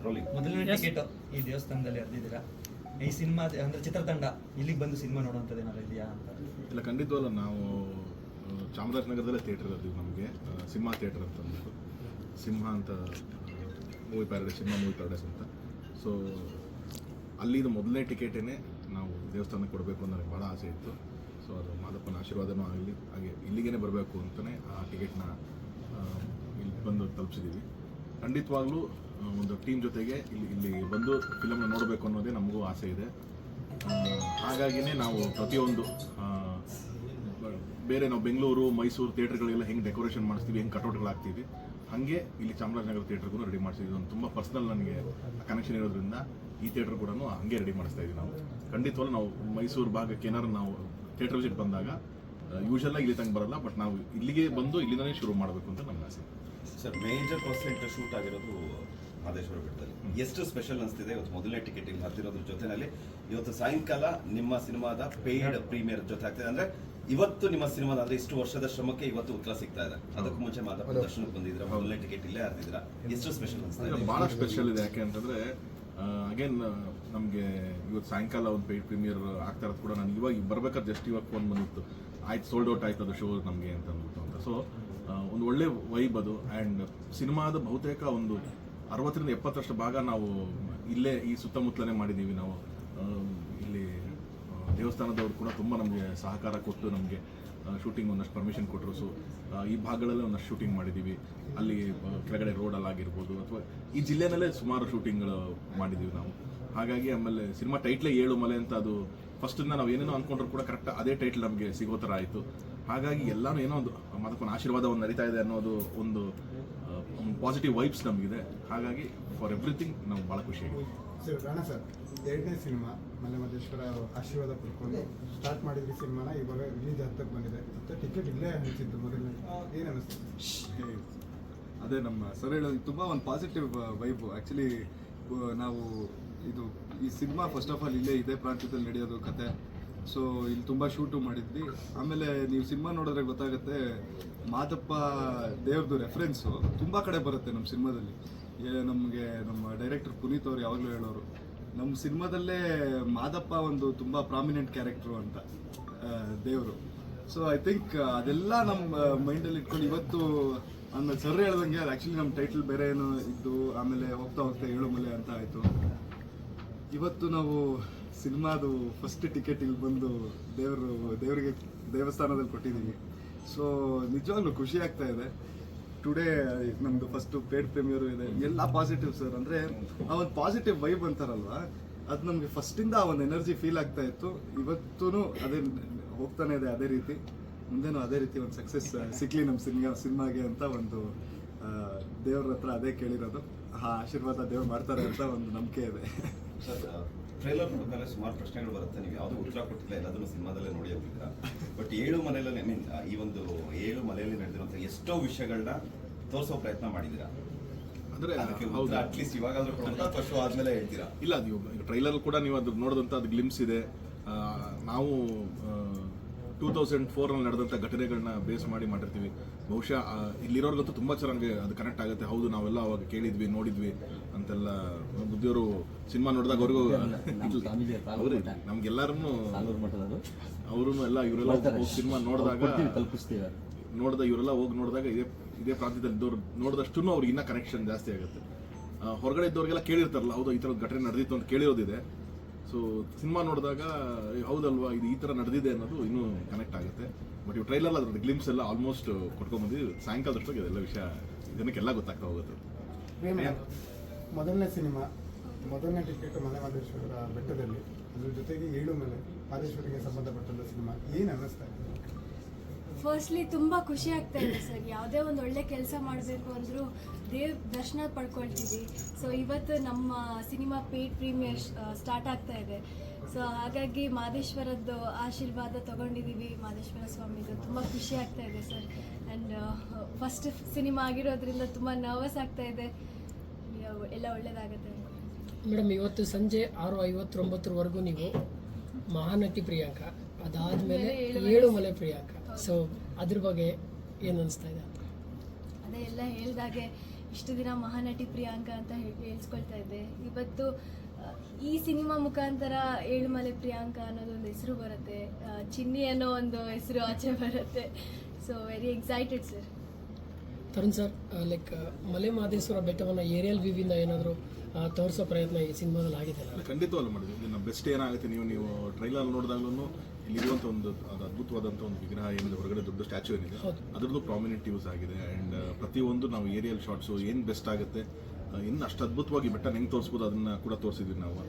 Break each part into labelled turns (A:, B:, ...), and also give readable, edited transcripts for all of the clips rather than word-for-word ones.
A: Rolling.
B: ಮೊದಲನೇ ticket ಈ ದೇವಸ್ಥಾನದಲ್ಲಿ ಹರಿದಿದ್ದೀರಾ. ಈ ಸಿನಿಮಾ ಅಂದ್ರೆ ಚಿತ್ರತಂಡ ಇಲ್ಲಿಗೆ ಬಂದು ಸಿನಿಮಾ ನೋಡುವಂಥದ್ದು ಏನಾದ್ರು ಇದೆಯಾ ಅಂತ?
C: ಇಲ್ಲ, ಖಂಡಿತವಲ್ಲ. ನಾವು ಚಾಮರಾಜನಗರದಲ್ಲೇ ಥಿಯೇಟರ್ ಇರೋದು ನಮಗೆ, ಸಿಂಹ ಥಿಯೇಟರ್ ಅಂತ ಅಂದ್ಬಿಟ್ಟು, ಸಿಂಹ ಅಂತ ಮೂವಿ ಪ್ಯಾರಡೈಸ್, ಸಿಂಹ ಮೂವಿ ಪ್ಯಾರಡೈಸ್ ಅಂತ. ಸೊ ಅಲ್ಲಿದು ಮೊದಲನೇ ಟಿಕೆಟೇ ನಾವು ದೇವಸ್ಥಾನಕ್ಕೆ ಕೊಡಬೇಕು ಅಂತ ನನಗೆ ಭಾಳ ಆಸೆ ಇತ್ತು. ಸೊ ಅದು ಮಾದಪ್ಪನ ಆಶೀರ್ವಾದನೂ ಆಗಲಿ, ಹಾಗೆ ಇಲ್ಲಿಗೇ ಬರಬೇಕು ಅಂತಲೇ ಆ ಟಿಕೆಟ್ನ ಇಲ್ಲಿ ಬಂದು ತಲುಪಿಸಿದ್ದೀವಿ. ಖಂಡಿತವಾಗ್ಲೂ ಒಂದು ಟೀಮ್ ಜೊತೆಗೆ ಇಲ್ಲಿ ಬಂದು ಫಿಲಮ್ನ ನೋಡಬೇಕು ಅನ್ನೋದೇ ನಮಗೂ ಆಸೆ ಇದೆ. ಹಾಗಾಗಿಯೇ ನಾವು ಪ್ರತಿಯೊಂದು ಬೇರೆ ನಾವು ಬೆಂಗಳೂರು, ಮೈಸೂರು ಥಿಯೇಟರ್ಗಳಿಗೆಲ್ಲ ಹೆಂಗೆ ಡೆಕೋರೇಷನ್ ಮಾಡಿಸ್ತೀವಿ, ಹೆಂಗೆ ಕಟೌಟ್ಗಳಾಗ್ತೀವಿ, ಹಾಗೆ ಇಲ್ಲಿ ಚಾಮರಾಜನಗರ ಥಿಯೇಟರ್ಗೂ ರೆಡಿ ಮಾಡಿಸಿದ್ವಿ. ಒಂದು ತುಂಬ ಪರ್ಸ್ನಲ್ ನನಗೆ ಕನೆಕ್ಷನ್ ಇರೋದ್ರಿಂದ ಈ ಥಿಯೇಟರ್ ಕೂಡ ಹಂಗೆ ರೆಡಿ ಮಾಡಿಸ್ತಾ ಇದ್ದೀವಿ ನಾವು. ಖಂಡಿತವಲ್ಲ ನಾವು ಮೈಸೂರು ಭಾಗಕ್ಕೆ ಏನಾದ್ರು ನಾವು ಥಿಯೇಟರ್ ವಿಸಿಟ್ ಬಂದಾಗ ಯೂಶಲಾಗಿ ಇಲ್ಲಿ ತಂಗೆ ಬರಲ್ಲ, ಬಟ್ ನಾವು ಇಲ್ಲಿಗೆ ಬಂದು ಇಲ್ಲಿಂದನೇ ಶುರು ಮಾಡಬೇಕು ಅಂತ ನನ್ನ ಆಸೆ.
A: ಸರ್, ಮೇಜರ್ ಪರ್ಸೆಂಟ್ ಶೂಟ್ ಆಗಿರೋದು ಮಹದೇಶ್ವರ ಬೆಟ್ಟದಲ್ಲಿ. ಎಷ್ಟು ಸ್ಪೆಷಲ್ ಅನಿಸ್ತಿದೆ ಇವತ್ತು ಮೊದಲನೇ ಟಿಕೆಟ್ ಇಲ್ಲಿ ಹತ್ತಿರೋದ್ರ ಜೊತೆನಲ್ಲಿ ಇವತ್ತು ಸಾಯಂಕಾಲ ನಿಮ್ಮ ಸಿನಿಮಾದ ಪೇಯ್ಡ್ ಪ್ರೀಮಿಯರ್ ಜೊತೆ ಆಗ್ತಿದೆ. ಅಂದ್ರೆ ಇವತ್ತು ನಿಮ್ಮ ಸಿನಿಮಾದ ಅಂದ್ರೆ ಇಷ್ಟು ವರ್ಷದ ಶ್ರಮಕ್ಕೆ ಇವತ್ತು ಉತ್ತರ ಸಿಗ್ತಾ ಇದೆ. ಅದಕ್ಕೂ ಮುಂಚೆ ಮಾದಪ್ಪ ದರ್ಶನಕ್ಕೆ ಬಂದಿದ್ದೀರಾ, ಮೊದಲನೇ ಟಿಕೆಟ್ ಇಲ್ಲೇ ಹರಿದಿದ್ದೀರಾ. ಎಷ್ಟು ಸ್ಪೆಷಲ್ ಅನಿಸ್ತಿದೆ?
C: ಭಾಳ ಸ್ಪೆಷಲ್ ಇದೆ. ಯಾಕೆ ಅಂತಂದರೆ ಅಗೇನ್ ನಮಗೆ ಇವತ್ತು ಸಾಯಂಕಾಲ ಒಂದು ಪೇಯ್ಡ್ ಪ್ರೀಮಿಯರ್ ಆಗ್ತಾ ಇರೋದು ಕೂಡ ನಾನು ಇವಾಗ ಬರ್ಬೇಕಾದ್ರೆ ಜಸ್ಟ್ ಇವಾಗ ಫೋನ್ ಬಂದಿತ್ತು, ಆಯ್ತು ಸೋಲ್ಡ್ ಔಟ್ ಆಯ್ತು ಅದು ಶೋ ನಮಗೆ ಅಂತ ಅಂದ್ಬಿಟ್ಟು ಅಂತ. ಸೊ ಒಂದು ಒಳ್ಳೆ ವೈಬ್ ಅದು. ಆ್ಯಂಡ್ ಸಿನಿಮಾದ ಬಹುತೇಕ ಒಂದು 60-70% ಭಾಗ ನಾವು ಇಲ್ಲೇ ಈ ಸುತ್ತಮುತ್ತಲೇ ಮಾಡಿದ್ದೀವಿ. ನಾವು ಇಲ್ಲಿ ದೇವಸ್ಥಾನದವರು ಕೂಡ ತುಂಬ ನಮಗೆ ಸಹಕಾರ ಕೊಟ್ಟು ನಮಗೆ ಶೂಟಿಂಗ್ ಒಂದಷ್ಟು ಪರ್ಮಿಷನ್ ಕೊಟ್ಟರು. ಸೊ ಈ ಭಾಗಗಳಲ್ಲೇ ಒಂದಷ್ಟು ಶೂಟಿಂಗ್ ಮಾಡಿದ್ದೀವಿ. ಅಲ್ಲಿ ಕೆಳಗಡೆ ರೋಡಲ್ಲಾಗಿರ್ಬೋದು ಅಥವಾ ಈ ಜಿಲ್ಲೆನಲ್ಲೇ ಸುಮಾರು ಶೂಟಿಂಗ್ಗಳು ಮಾಡಿದ್ದೀವಿ ನಾವು. ಹಾಗಾಗಿ ಆಮೇಲೆ ಸಿನಿಮಾ ಟೈಟ್ಲೇ 7 ಮಲೆ ಅಂತ, ಅದು ಫಸ್ಟಿಂದ ನಾವು ಏನೇನೋ ಅಂದ್ಕೊಂಡ್ರು ಕೂಡ ಕರೆಕ್ಟ್ ಅದೇ ಟೈಟ್ಲ್ ನಮಗೆ ಸಿಗೋ ಥರ ಆಯಿತು. ಹಾಗಾಗಿ ಎಲ್ಲನೂ ಏನೋ ಒಂದು ಮಾದಪ್ಪನ ಆಶೀರ್ವಾದ ಒಂದು ನಡೀತಾ ಇದೆ ಅನ್ನೋದು ಒಂದು ಪಾಸಿಟಿವ್ ವೈಬ್ಸ್ ನಮಗಿದೆ. ಹಾಗಾಗಿ ಫಾರ್ ಎವ್ರಿಥಿಂಗ್ ನಾವು ಭಾಳ ಖುಷಿಯಾಗಿದೆ.
D: ಸರ್, ರಾಣಾ ಸರ್, 2ನೇ ಸಿನಿಮಾ ಮಲೆ ಮಹದೇಶ್ವರ ಆಶೀರ್ವಾದ ಪಡ್ಕೊಂಡು ಸ್ಟಾರ್ಟ್ ಮಾಡಿದ್ರಿ ಸಿನಿಮಾನ, ಇವಾಗ ರಿಲೀಸ್ ಹತ್ತಕ್ಕೆ ಬಂದಿದೆ. ಮತ್ತು ಟಿಕೆಟ್ ಇಲ್ಲೇ ಹಂಚಿದ್ದು ಮೊದಲನೇ, ಏನು ಅನ್ನಿಸ್ತು?
E: ಅದೇ ನಮ್ಮ ಸರ್ ಹೇಳೋದು ತುಂಬ ಒಂದು ಪಾಸಿಟಿವ್ ವೈಬು. ಆ್ಯಕ್ಚುಲಿ ನಾವು ಈ ಸಿನಿಮಾ ಫಸ್ಟ್ ಆಫ್ ಆಲ್ ಇಲ್ಲೇ ಇದೇ ಪ್ರಾಂತ್ಯದಲ್ಲಿ ನಡೆಯೋದು ಕತೆ. ಸೊ ಇಲ್ಲಿ ತುಂಬ ಶೂಟು ಮಾಡಿದ್ವಿ. ಆಮೇಲೆ ನೀವು ಸಿನಿಮಾ ನೋಡಿದ್ರೆ ಗೊತ್ತಾಗುತ್ತೆ, ಮಾದಪ್ಪ ದೇವ್ರದ್ದು ರೆಫರೆನ್ಸು ತುಂಬ ಕಡೆ ಬರುತ್ತೆ ನಮ್ಮ ಸಿನಿಮಾದಲ್ಲಿ. ನಮಗೆ ನಮ್ಮ ಡೈರೆಕ್ಟರ್ ಪುನೀತ್ ಅವ್ರು ಯಾವಾಗಲೂ ಹೇಳೋರು, ನಮ್ಮ ಸಿನಿಮಾದಲ್ಲೇ ಮಾದಪ್ಪ ಒಂದು ತುಂಬ ಪ್ರಾಮಿನೆಂಟ್ ಕ್ಯಾರೆಕ್ಟ್ರು ಅಂತ ದೇವರು. ಸೊ ಐ ಥಿಂಕ್ ಅದೆಲ್ಲ ನಮ್ಮ ಮೈಂಡಲ್ಲಿ ಇಟ್ಕೊಂಡು ಇವತ್ತು ಆಮೇಲೆ ಸರ್ ಹೇಳ್ದಂಗೆ ಅದು ಆ್ಯಕ್ಚುಲಿ ನಮ್ಮ ಟೈಟಲ್ ಬೇರೆ ಏನೋ ಇದ್ದು ಆಮೇಲೆ ಹೋಗ್ತಾ ಹೋಗ್ತಾ 7 ಮಲೆ ಅಂತ ಆಯಿತು. ಇವತ್ತು ನಾವು ಸಿನಿಮಾದು ಫಸ್ಟ್ ಟಿಕೆಟ್ ಇಲ್ಲಿ ಬಂದು ದೇವರಿಗೆ ದೇವಸ್ಥಾನದಲ್ಲಿ ಕೊಟ್ಟಿದ್ದೀವಿ. ಸೊ ನಿಜವಾಗ್ಲೂ ಖುಷಿ ಆಗ್ತಾ ಇದೆ. ಟುಡೇ ನಮ್ಮದು ಫಸ್ಟು ಪೇಡ್ ಪ್ರೀಮಿಯರು ಇದೆ. ಎಲ್ಲ ಪಾಸಿಟಿವ್ ಸರ್. ಅಂದರೆ ಆ ಒಂದು ಪಾಸಿಟಿವ್ ವೈಬ್ ಅಂತಾರಲ್ವ, ಅದು ನಮಗೆ ಫಸ್ಟಿಂದ ಆ ಒಂದು ಎನರ್ಜಿ ಫೀಲ್ ಆಗ್ತಾ ಇತ್ತು. ಇವತ್ತೂ ಅದೇ ಹೋಗ್ತಾನೆ ಇದೆ ಅದೇ ರೀತಿ. ಮುಂದೆನೂ ಅದೇ ರೀತಿ ಒಂದು ಸಕ್ಸಸ್ ಸಿಕ್ಕಲಿ ನಮ್ಮ ಸಿನಿಮಾಗೆ ಅಂತ ಒಂದು ದೇವ್ರ ಹತ್ರ ಅದೇ ಕೇಳಿರೋದು. ಆ ಆಶೀರ್ವಾದ ದೇವ್ರು ಮಾಡ್ತಾರೆ ಅಂತ ಒಂದು ನಂಬಿಕೆ ಇದೆ.
A: ಸರ್, ಟ್ರೈಲರ್ ನೋಡಿದ್ರೆ ಸುಮಾರು ಪ್ರಶ್ನೆಗಳು ಬರುತ್ತೆ, ನೀವು ಯಾವುದೂ ಉತ್ತರ ಕೊಟ್ಟಿಲ್ಲ, ಎಲ್ಲದನ್ನು ಸಿನಿಮಾದಲ್ಲೇ ನೋಡಿ ಅಂತಿದ್ದೀರಾ. ಬಟ್ 7 ಮಲೆಯಲ್ಲಿ ಈ ಒಂದು 7 ಮಲೆಯಲ್ಲಿ ನಡೆದಿರುವಂಥ ಎಷ್ಟೋ ವಿಷಯಗಳನ್ನ ತೋರಿಸೋ ಪ್ರಯತ್ನ ಮಾಡಿದ್ದೀರಾ.
C: ಅಂದರೆ
A: ಅಟ್ಲೀಸ್ಟ್ ಇವಾಗಾದ್ರೂ ಕೊಡೋದು ವರ್ಷ ಆದ್ಮೇಲೆ ಹೇಳ್ತೀರಾ?
C: ಇಲ್ಲ, ಅದು ಟ್ರೈಲರ್ ಕೂಡ ನೀವು ಅದು ನೋಡಿದಂಥ ಅದು ಗ್ಲಿಮ್ಸ್ ಇದೆ. ನಾವು 2004 ನಡೆದಂಥ ಘಟನೆಗಳನ್ನ ಬೇಸ್ ಮಾಡಿರ್ತೀವಿ. ಬಹುಶಃ ಇಲ್ಲಿರೋರ್ಗಂತೂ ತುಂಬ ಚೆನ್ನಾಗಿ ಅದು ಕನೆಕ್ಟ್ ಆಗುತ್ತೆ. ಹೌದು, ನಾವೆಲ್ಲ ಅವಾಗ ಕೇಳಿದ್ವಿ, ನೋಡಿದ್ವಿ ಅಂತೆಲ್ಲ. ಬುದ್ಧಿಯವರು ಸಿನಿಮಾ ನೋಡಿದಾಗ ಅವ್ರಿಗೂ ನಮ್ಗೆಲ್ಲರೂ ಅವರು ಎಲ್ಲ ಇವರೆಲ್ಲ ಹೋಗಿ ಸಿನಿಮಾ ನೋಡಿದಾಗ ಇವರೆಲ್ಲ ಹೋಗಿ ನೋಡಿದಾಗ ಇದೇ ಪ್ರಾಂತ್ಯದಲ್ಲಿ ಇದ್ದವ್ರು ನೋಡಿದಷ್ಟು ಅವ್ರಿಗೆ ಇನ್ನೂ ಕನೆಕ್ಷನ್ ಜಾಸ್ತಿ ಆಗುತ್ತೆ. ಹೊರಗಡೆ ಇದ್ದವ್ರಿಗೆಲ್ಲ ಕೇಳಿರ್ತಾರಲ್ಲ, ಹೌದು ಈ ಥರದ ಘಟನೆ ನಡೆದಿತ್ತು ಅಂತ ಕೇಳಿರೋದಿದೆ. ಸೊ ಸಿನಿಮಾ ನೋಡಿದಾಗ ಹೌದಲ್ವಾ ಇದು ಈ ಥರ ನಡೆದಿದೆ ಅನ್ನೋದು ಇನ್ನೂ ಕನೆಕ್ಟ್ ಆಗುತ್ತೆ. ಬಟ್ ಇವು ಟ್ರೈಲರ್ ಅದ್ರದ್ದು ಗ್ಲಿಮ್ಸ್ ಎಲ್ಲ ಆಲ್ಮೋಸ್ಟ್ ಕೊಟ್ಕೊಂಡ್ಬಂದಿದ್ದು. ಸಾಯಂಕಾಲದಷ್ಟೊತ್ತಿಗೆ ಅದೆಲ್ಲ ವಿಷಯ ಜನಕ್ಕೆಲ್ಲ ಗೊತ್ತಾಗ್ತಾ ಹೋಗುತ್ತೆ.
D: ಮೊದಲನೇ ಸಿನಿಮಾ, ಮೊದಲನೇ ಟಿಕೆಟ್ ಮಲೆ ಮಹದೇಶ್ವರ ಬೆಟ್ಟದಲ್ಲಿ, ಅದ್ರ ಜೊತೆಗೆ 7 ಮಲೆ ಮಹದೇಶ್ವರಿಗೆ ಸಂಬಂಧಪಟ್ಟಂಥ ಸಿನಿಮಾ, ಏನು ಅನ್ನಿಸ್ತಾ ಇದೆ?
F: ಫಸ್ಟ್ಲಿ ತುಂಬ ಖುಷಿ ಆಗ್ತಾ ಇದೆ ಸರ್. ಯಾವುದೇ ಒಂದು ಒಳ್ಳೆ ಕೆಲಸ ಮಾಡಬೇಕು ಅಂದರೂ ದರ್ಶನ ಪಡ್ಕೊಳ್ತೀವಿ. ಸೊ ಇವತ್ತು ನಮ್ಮ ಸಿನಿಮಾ ಪೇಯ್ಡ್ ಪ್ರೀಮಿಯರ್ ಸ್ಟಾರ್ಟ್ ಆಗ್ತಾ ಇದೆ. ಸೊ ಹಾಗಾಗಿ ಮಹದೇಶ್ವರದ್ದು ಆಶೀರ್ವಾದ ತೊಗೊಂಡಿದ್ದೀವಿ, ಮಹದೇಶ್ವರ ಸ್ವಾಮಿದು. ತುಂಬ ಖುಷಿ ಆಗ್ತಾ ಇದೆ ಸರ್. ಆ್ಯಂಡ್ ಫಸ್ಟ್ ಸಿನಿಮಾ ಆಗಿರೋದ್ರಿಂದ ತುಂಬ ನರ್ವಸ್ ಆಗ್ತಾ ಇದೆ. ಎಲ್ಲ ಒಳ್ಳೇದಾಗುತ್ತೆ
G: ಮೇಡಮ್. ಇವತ್ತು ಸಂಜೆ 6:59ವರೆಗೂ ನೀವು ಮಹಾನಟಿ ಪ್ರಿಯಾಂಕಾ, ಅದಾದಮೇಲೆ 7 ಮಲೆ ಪ್ರಿಯಾಂಕಾ. ಸೊ ಅದ್ರ ಬಗ್ಗೆ ಏನು ಅನಿಸ್ತಾ ಇದೆ?
F: ಅದೇ ಎಲ್ಲ ಹೇಳಿದಾಗೆ ಇಷ್ಟು ದಿನ ಮಹಾನಟಿ ಪ್ರಿಯಾಂಕಾ ಅಂತ ಹೇಳ್ಸ್ಕೊಳ್ತಾ ಇದ್ದೆ. ಇವತ್ತು ಈ ಸಿನಿಮಾ ಮುಖಾಂತರ ಏಳುಮಲೆ ಪ್ರಿಯಾಂಕಾ ಅನ್ನೋದೊಂದು ಹೆಸರು ಬರುತ್ತೆ, ಚಿನ್ನಿ ಅನ್ನೋ ಒಂದು ಹೆಸರು ಆಚೆ ಬರುತ್ತೆ. So very excited sir.
G: Tarun sir, like Male Mahadeshwara ಬೆಟ್ಟವನ್ನು ಏರಿಯಲ್ ವ್ಯೂವಿಂದ ಏನಾದರೂ ತೋರಿಸೋ ಪ್ರಯತ್ನ ಈ ಸಿನಿಮಾದಲ್ಲಿ ಆಗಿದೆ?
C: ಖಂಡಿತವಲ್ಲ ಮಾಡಿದ್ವಿ. ಇನ್ನು ಬೆಸ್ಟ್ ಏನಾಗುತ್ತೆ, ನೀವು ಟ್ರೈಲರ್ ನೋಡಿದಾಗಲೂ ಇಲ್ಲಿರುವಂಥ ಒಂದು ಅದು ಅದ್ಭುತವಾದಂಥ ಒಂದು ವಿಗ್ರಹ ಏನಿದೆ, ಹೊರಗಡೆ ದೊಡ್ಡ ಸ್ಟ್ಯಾಚ್ಯೂ ಏನಿದೆ ಅದರದ್ದು ಪ್ರಾಮಿನೆಂಟ್ ಯೂಸ್ ಆಗಿದೆ. ಆ್ಯಂಡ್ ಪ್ರತಿಯೊಂದು ನಾವು ಏರಿಯಲ್ ಶಾರ್ಟ್ಸು ಏನು ಬೆಸ್ಟ್ ಆಗುತ್ತೆ, ಇನ್ನು ಅಷ್ಟು ಅದ್ಭುತವಾಗಿ ಬೆಟ್ಟ ಹೆಂಗೆ ತೋರಿಸ್ಬೋದು ಅದನ್ನು ಕೂಡ ತೋರಿಸಿದ್ವಿ ನಾವು.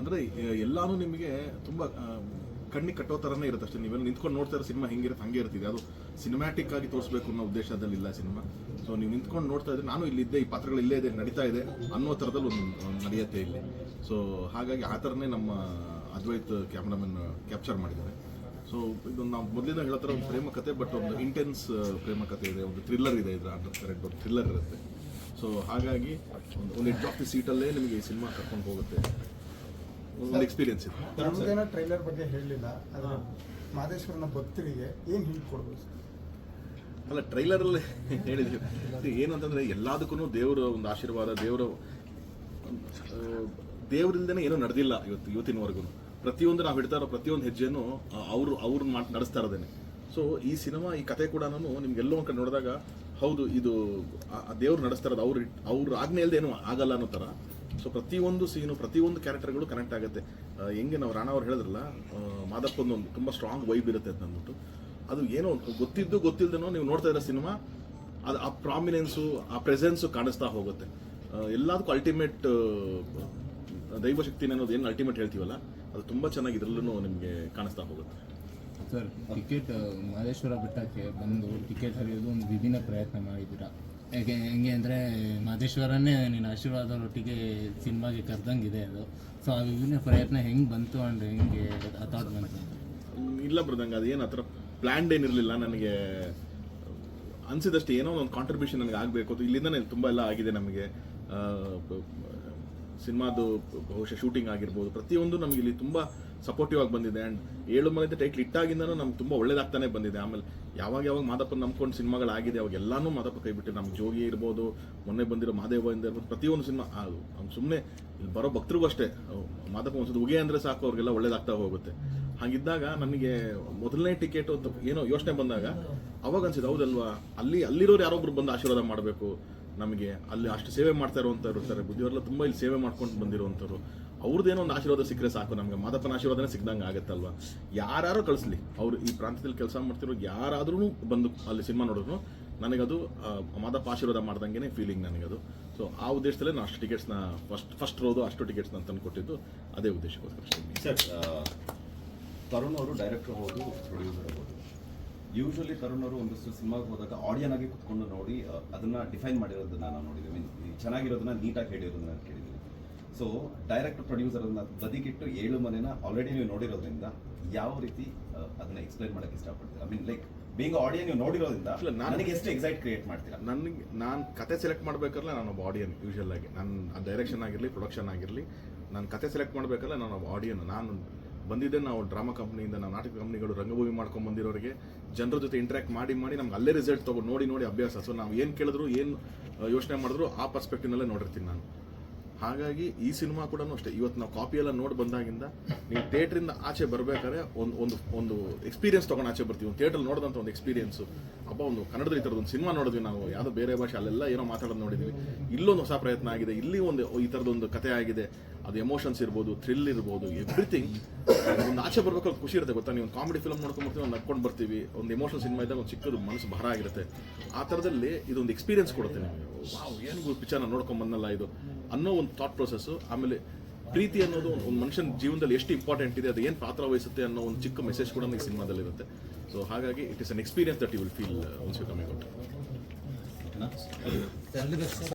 C: ಅಂದರೆ ಎಲ್ಲನೂ ನಿಮಗೆ ತುಂಬ ಕಣ್ಣಿಗೆ ಕಟ್ಟೋ ಥರನೇ ಇರುತ್ತೆ ಅಷ್ಟೇ. ನೀವೆಲ್ಲ ನಿಂತ್ಕೊಂಡು ನೋಡ್ತಾ ಇರೋ ಸಿನಿಮಾ ಹೆಂಗಿರುತ್ತೆ ಹಂಗೆ ಇರ್ತಿದೆ. ಅದು ಸಿನಿಮ್ಯಾಟಿಕ್ ಆಗಿ ತೋರಿಸ್ಬೇಕು ಅನ್ನೋ ಉದ್ದೇಶದಲ್ಲಿ ಇಲ್ಲ ಸಿನಿಮಾ. ಸೊ ನೀವು ನಿಂತ್ಕೊಂಡು ನೋಡ್ತಾ ಇದ್ರೆ ನಾನು ಇಲ್ಲಿದ್ದೆ, ಈ ಪಾತ್ರಗಳು ಇಲ್ಲೇ ಇದೆ, ನಡೀತಾ ಇದೆ ಅನ್ನೋ ಥರದಲ್ಲಿ ಒಂದು ನಡೆಯುತ್ತೆ ಇಲ್ಲಿ. ಸೊ ಹಾಗಾಗಿ ಆ ಥರನೇ ನಮ್ಮ ಅದ್ವೈತ್ ಕ್ಯಾಮ್ರಾಮನ್ ಕ್ಯಾಪ್ಚರ್ ಮಾಡಿದ್ದಾರೆ. ಸೊ ಇದೊಂದು ನಾವು ಮೊದಲಿಂದ ಹೇಳೋ ಥರ ಒಂದು ಪ್ರೇಮ ಕಥೆ, ಬಟ್ ಒಂದು ಇಂಟೆನ್ಸ್ ಪ್ರೇಮ ಕಥೆ ಇದೆ, ಒಂದು ಥ್ರಿಲ್ಲರ್ ಇದೆ, ಇದರ ಅಂಡರ್ ಕರೆಕ್ಟ್ ಒಂದು ಥ್ರಿಲ್ಲರ್ ಇರುತ್ತೆ. ಸೊ ಹಾಗಾಗಿ ಒಂದು ಎಡ್ಜ್ ಆಫ್ ದಿ ಸೀಟಲ್ಲೇ ನಿಮಗೆ ಈ ಸಿನಿಮಾ ಕರ್ಕೊಂಡು ಹೋಗುತ್ತೆ, ಒಂದು ಎಕ್ಸ್ಪೀರಿಯನ್ಸ್ ಇದೆ.
D: ನಮ್ದೇನೋ ಟ್ರೈಲರ್ ಬಗ್ಗೆ ಹೇಳಲಿಲ್ಲ, ಆದರೆ ಮಹದೇಶ್ವರನ ಭಕ್ತರಿಗೆ ಏನು ಹಿಂಟ್ ಕೊಡ್ಬೋದು ಸರ್?
C: ಅಲ್ಲ, ಟ್ರೈಲರಲ್ಲಿ ಹೇಳಿದ್ವಿ ಏನು ಅಂತಂದರೆ ಎಲ್ಲದಕ್ಕೂ ದೇವರ ಒಂದು ಆಶೀರ್ವಾದ, ದೇವರಿಂದನೇ ಏನೂ ನಡೆದಿಲ್ಲ ಇವತ್ತಿನವರೆಗೂ. ಪ್ರತಿಯೊಂದು ನಾವು ಹಿಡ್ತಾ ಇರೋ ಪ್ರತಿಯೊಂದು ಹೆಜ್ಜೆನೂ ಅವ್ರು ನಡೆಸ್ತಾ ಇರೋದೇನೆ. ಸೊ ಈ ಸಿನಿಮಾ, ಈ ಕತೆ ಕೂಡ ನಿಮ್ಗೆಲ್ಲೋ ಒಂದು ಕಡೆ ನೋಡಿದಾಗ ಹೌದು ಇದು ದೇವ್ರು ನಡೆಸ್ತಾ ಇರೋದು, ಅವ್ರ ಆಜ್ಞೆ ಇಲ್ಲದೆ ಏನೂ ಆಗಲ್ಲ ಅನ್ನೋ ಥರ. ಸೊ ಪ್ರತಿಯೊಂದು ಸೀನು, ಪ್ರತಿಯೊಂದು ಕ್ಯಾರೆಕ್ಟರ್ಗಳು ಕನೆಕ್ಟ್ ಆಗುತ್ತೆ. ಹೆಂಗೆ ನಾವು ರಾಣಾ ಅವ್ರು ಹೇಳಿದ್ರಲ್ಲ, ಮಾದಪ್ಪಂದೊಂದು ತುಂಬ ಸ್ಟ್ರಾಂಗ್ ವೈಬ್ ಇರುತ್ತೆ ಅಂತ ಅಂದ್ಬಿಟ್ಟು, ಅದು ಏನೋ ಗೊತ್ತಿಲ್ದೇನೋ ನೀವು ನೋಡ್ತಾ ಇರೋ ಸಿನಿಮಾ, ಅದು ಆ ಪ್ರಾಮಿನೆನ್ಸು, ಆ ಪ್ರೆಸೆನ್ಸು ಕಾಣಿಸ್ತಾ ಹೋಗುತ್ತೆ. ಎಲ್ಲದಕ್ಕೂ ಅಲ್ಟಿಮೇಟ್ ದೈವಶಕ್ತಿನ ಅನ್ನೋದು ಏನು ಅಲ್ಟಿಮೇಟ್ ಹೇಳ್ತೀವಲ್ಲ, ಅದು ತುಂಬ ಚೆನ್ನಾಗಿ ಇದರಲ್ಲೂ ನಿಮಗೆ ಕಾಣಿಸ್ತಾ ಹೋಗುತ್ತೆ.
H: ಸರ್, ಟಿಕೆಟ್ ಮಹದೇಶ್ವರ ಬೆಟ್ಟಕ್ಕೆ ಬಂದು ಟಿಕೆಟ್ ಹರಿಯೋದು ಒಂದು ವಿಭಿನ್ನ ಪ್ರಯತ್ನ ಮಾಡಿದ್ದೀರಾ. ಹೆಂಗೆ ಅಂದರೆ ಮಹದೇಶ್ವರನೇ ನಿನ್ನ ಆಶೀರ್ವಾದದೊಟ್ಟಿಗೆ ಸಿನಿಮಾಗೆ ಕರೆದಂಗಿದೆ ಅದು. ಸೊ ಆ ವಿಭಿನ್ನ ಪ್ರಯತ್ನ ಹೆಂಗೆ ಬಂತು ಆ್ಯಂಡ್ ಹೆಂಗೆ ಅಥಾಟ್ ಬಂತು?
C: ಇಲ್ಲ ಬ್ರದಂಗ, ಅದೇನು ಆ ಥರ ಪ್ಲ್ಯಾನ್ಡ್ ಏನಿರಲಿಲ್ಲ. ನನಗೆ ಅನಿಸಿದಷ್ಟು ಏನೋ ಒಂದು ಕಾಂಟ್ರಿಬ್ಯೂಷನ್ ನನಗೆ ಆಗಬೇಕು ಅದು. ಇಲ್ಲಿಂದನೇ ತುಂಬ ಎಲ್ಲ ಆಗಿದೆ ನಮಗೆ. ಸಿನಿಮಾದು ಬಹುಶಃ ಶೂಟಿಂಗ್ ಆಗಿರ್ಬೋದು, ಪ್ರತಿಯೊಂದು ನಮಗೆ ಇಲ್ಲಿ ತುಂಬ ಸಪೋರ್ಟಿವ್ ಆಗಿ ಬಂದಿದೆ. ಆ್ಯಂಡ್ ಏಳುಮಲೆ ಟೈಟ್ಲ್ ಇಟ್ಟಾಗಿಂದನೂ ನಮ್ಗೆ ತುಂಬ ಒಳ್ಳೇದಾಗ್ತಾನೆ ಬಂದಿದೆ. ಆಮೇಲೆ ಯಾವಾಗ ಮಾದಪ್ಪ ನಂಬ್ಕೊಂಡು ಸಿನಿಮಾಗಳಾಗಿದೆ ಅವಾಗೆಲ್ಲನೂ ಮಾದಪ್ಪ ಕೈ ಬಿಟ್ಟು, ನಮ್ಗೆ ಜೋಗಿ ಇರ್ಬೋದು, ಮೊನ್ನೆ ಬಂದಿರೋ ಮಹಾದೇವಿಂದ ಇರ್ಬೋದು, ಪ್ರತಿಯೊಂದು ಸಿನಿಮಾ ಸುಮ್ಮನೆ ಇಲ್ಲಿ ಬರೋ ಭಕ್ತರಿಗೂ ಅಷ್ಟೇ ಮಾದಪ್ಪ ಒಂದ್ಸತಿ ಉಗೆ ಅಂದರೆ ಸಾಕು, ಅವ್ರಿಗೆಲ್ಲ ಒಳ್ಳೇದಾಗ್ತಾ ಹೋಗುತ್ತೆ. ಹಾಗಿದ್ದಾಗ ನನಗೆ ಮೊದಲನೇ ಟಿಕೆಟ್ ಅಂತ ಏನೋ ಯೋಚನೆ ಬಂದಾಗ ಅವಾಗ ಅನ್ಸಿದ್ದು, ಹೌದಲ್ವಾ, ಅಲ್ಲಿರೋರು ಯಾರೊಬ್ರು ಬಂದು ಆಶೀರ್ವಾದ ಮಾಡಬೇಕು ನಮಗೆ. ಅಲ್ಲಿ ಅಷ್ಟು ಸೇವೆ ಮಾಡ್ತಾ ಇರುವಂಥವ್ರು ಇರ್ತಾರೆ, ಬುದ್ಧಿಯವರೆಲ್ಲ ತುಂಬ ಇಲ್ಲಿ ಸೇವೆ ಮಾಡ್ಕೊಂಡು ಬಂದಿರುವಂಥವ್ರು, ಅವ್ರದ್ದೇನೋ ಒಂದು ಆಶೀರ್ವಾದ ಸಿಕ್ಕರೆ ಸಾಕು, ನಮಗೆ ಮಾದಪ್ಪನ ಆಶೀರ್ವಾದನೇ ಸಿಕ್ದಂಗೆ ಆಗುತ್ತಲ್ವ. ಯಾರು ಕಳಿಸ್ಲಿ, ಅವರು ಈ ಪ್ರಾಂತ್ಯದಲ್ಲಿ ಕೆಲಸ ಮಾಡ್ತಿರೋ ಯಾರಾದ್ರೂ ಬಂದು ಅಲ್ಲಿ ಸಿನಿಮಾ ನೋಡಿದ್ರು ನನಗದು ಮಾದಪ್ಪ ಆಶೀರ್ವಾದ ಮಾಡ್ದಂಗೆ ಫೀಲಿಂಗ್ ನನಗದು. ಸೊ ಆ ಉದ್ದೇಶದಲ್ಲೇ ನಾನು ಅಷ್ಟು ಟಿಕೆಟ್ಸ್ನ ಫಸ್ಟ್ ರೋದು ಅಷ್ಟು ಟಿಕೆಟ್ಸ್ನ ತಂದು ಕೊಟ್ಟಿದ್ದು ಅದೇ ಉದ್ದೇಶಕ್ಕೋಸ್ಕರ.
A: ಸರ್, ತರುಣ್ ಅವರು ಡೈರೆಕ್ಟರ್ ಹೌದು, ಪ್ರೊಡ್ಯೂಸರ್ ಹೌದು. ಯೂಶ್ವಲಿ ತರುಣ್ ಅವರು ಒಂದಷ್ಟು ಸಿನಿಮಾಗೆ ಹೋದಾಗ ಆಡಿಯನ್ ಆಗಿ ಕುತ್ಕೊಂಡು ನೋಡಿ ಅದನ್ನ ಡಿಫೈನ್ ಮಾಡಿರೋದನ್ನ ನಾವು ನೋಡಿದ್ದೀವಿ. ಚೆನ್ನಾಗಿರೋದನ್ನ ನೀಟಾಗಿ ಹೇಳಿರೋದನ್ನ ನಾನು ಕೇಳಿದ್ದೀನಿ. ಸೊ ಡೈರೆಕ್ಟರ್ ಪ್ರೊಡ್ಯೂಸರ್ ಅದನ್ನ ಬದಿಗಿಟ್ಟು ಏಳುಮಲೆನ ಆಲ್ರೆಡಿ ನೀವು ನೋಡಿರೋದ್ರಿಂದ ಯಾವ ರೀತಿ ಅದನ್ನ ಎಕ್ಸ್ಪ್ಲೈನ್ ಮಾಡಕ್ಕೆ ಇಷ್ಟಪಡ್ತೀರಾ? ಲೈಕ್ ಬೀಂಗ್ ಆಡಿಯನ್ ನೀವು ನೋಡಿರೋದ್ರಿಂದ ನನಗೆ ಎಷ್ಟು ಎಕ್ಸೈಟ್ ಕ್ರಿಯೇಟ್ ಮಾಡ್ತೀರಾ?
C: ನಾನು ಕತೆ ಸೆಲೆಕ್ಟ್ ಮಾಡ್ಬೇಕಾದ್ರೆ ನಾನು ಒಬ್ಬ ಆಡಿಯನ್. ಯೂಶಲ್ ಆಗಿ ನಾನು ಡೈರೆಕ್ಷನ್ ಆಗಿರಲಿ, ಪ್ರೊಡಕ್ಷನ್ ಆಗಿರಲಿ, ನಾನು ಕತೆ ಸೆಲೆಕ್ಟ್ ಮಾಡಬೇಕಾದ್ರೆ ನಾನು ಒಬ್ಬ ಆಡಿಯನ್. ನಾನು ಬಂದಿದ್ದೆ, ನಾವು ಡ್ರಾಮಾ ಕಂಪ್ನಿಯಿಂದ, ನಾವು ನಾಟಕ ಕಂಪ್ನಿಗಳು ರಂಗಭೂಮಿ ಮಾಡ್ಕೊಂಡು ಬಂದಿರೋರಿಗೆ ಜನರ ಜೊತೆ ಇಂಟ್ರ್ಯಾಕ್ಟ್ ಮಾಡಿ ನಮ್ಗೆ ಅಲ್ಲೇ ರಿಸಲ್ಟ್ ತೊಗೊಂಡು ನೋಡಿ ಅಭ್ಯಾಸ. ಸೊ ನಾವು ಏನು ಕೇಳಿದ್ರು, ಏನು ಯೋಚನೆ ಮಾಡಿದ್ರು ಆ ಪರ್ಸ್ಪೆಕ್ಟಿವ್ನಲ್ಲೇ ನೋಡಿರ್ತೀನಿ ನಾನು. ಹಾಗಾಗಿ ಈ ಸಿನಿಮಾ ಕೂಡ ಅಷ್ಟೇ. ಇವತ್ತು ನಾವು ಕಾಪಿ ಎಲ್ಲ ನೋಡಿ ಬಂದಾಗಿಂದ ನೀವು ಥಿಯೇಟ್ರಿಂದ ಆಚೆ ಬರಬೇಕಾದ್ರೆ ಒಂದು ಎಕ್ಸ್ಪೀರಿಯನ್ಸ್ ತೊಗೊಂಡು ಆಚೆ ಬರ್ತೀವಿ. ಒಂದು ಥಿಯೇಟ್ರಲ್ಲಿ ನೋಡಿದಂಥ ಒಂದು ಎಕ್ಸ್ಪೀರಿಯನ್ಸು, ಅಪ್ಪ ಒಂದು ಕನ್ನಡದ ಈ ಥರದ್ದು ಒಂದು ಸಿನಿಮಾ ನೋಡಿದ್ವಿ ನಾವು, ಯಾವುದೋ ಬೇರೆ ಭಾಷೆ ಅಲ್ಲೆಲ್ಲ ಏನೋ ಮಾತಾಡೋದು ನೋಡಿದ್ವಿ, ಇಲ್ಲೊಂದು ಹೊಸ ಪ್ರಯತ್ನ ಆಗಿದೆ, ಇಲ್ಲಿ ಒಂದು ಈ ಥರದೊಂದು ಕತೆ ಆಗಿದೆ. ಅದು ಎಮೋಷನ್ಸ್ ಇರ್ಬೋದು, ಥ್ರಿಲ್ ಇರ್ಬೋದು, ಎವ್ರಿಥಿಂಗ್. ಒಂದು ಆಚೆ ಬರ್ಬೇಕಾದ್ರೆ ಖುಷಿ ಇರುತ್ತೆ ಗೊತ್ತಾ. ನೀವು ಒಂದು ಕಾಮಿಡಿ ಫಿಲ್ಮ್ ನೋಡ್ಕೊಂಡ್ಬರ್ತೀವಿ, ಒಂದು ನಡ್ಕೊಂಡು ಬರ್ತೀವಿ, ಒಂದು ಎಮೋಷನಲ್ ಸಿನಿಮಾ ಇದ್ದಾಗ ಒಂದು ಚಿಕ್ಕದು ಮನಸ್ಸು ಭಾರ ಆಗಿರುತ್ತೆ. ಆ ಥರದಲ್ಲಿ ಇದೊಂದು ಎಕ್ಸ್ಪೀರಿಯನ್ಸ್ ಕೊಡುತ್ತೆ ನಿಮಗೆ. ವಾವ್, ಏನು ಪಿಕ್ಚರ್ನ ನೋಡ್ಕೊಂಡು ಬಂದಲ್ಲ ಇದು ಅನ್ನೋ ಒಂದು ಥಾಟ್ ಪ್ರೊಸೆಸ್ಸು. ಆಮೇಲೆ ಪ್ರೀತಿ ಅನ್ನೋದು ಒಂದು ಮನುಷ್ಯನ ಜೀವನದಲ್ಲಿ ಎಷ್ಟು ಇಂಪಾರ್ಟೆಂಟ್ ಇದೆ, ಅದು ಏನು ಪಾತ್ರ ವಹಿಸುತ್ತೆ ಅನ್ನೋ ಒಂದು ಚಿಕ್ಕ ಮೆಸೇಜ್ ಕೂಡ ಈ ಸಿನಿಮಾದಲ್ಲಿ ಇರುತ್ತೆ. ಸೊ ಹಾಗಾಗಿ it is an experience that you will feel once you coming out.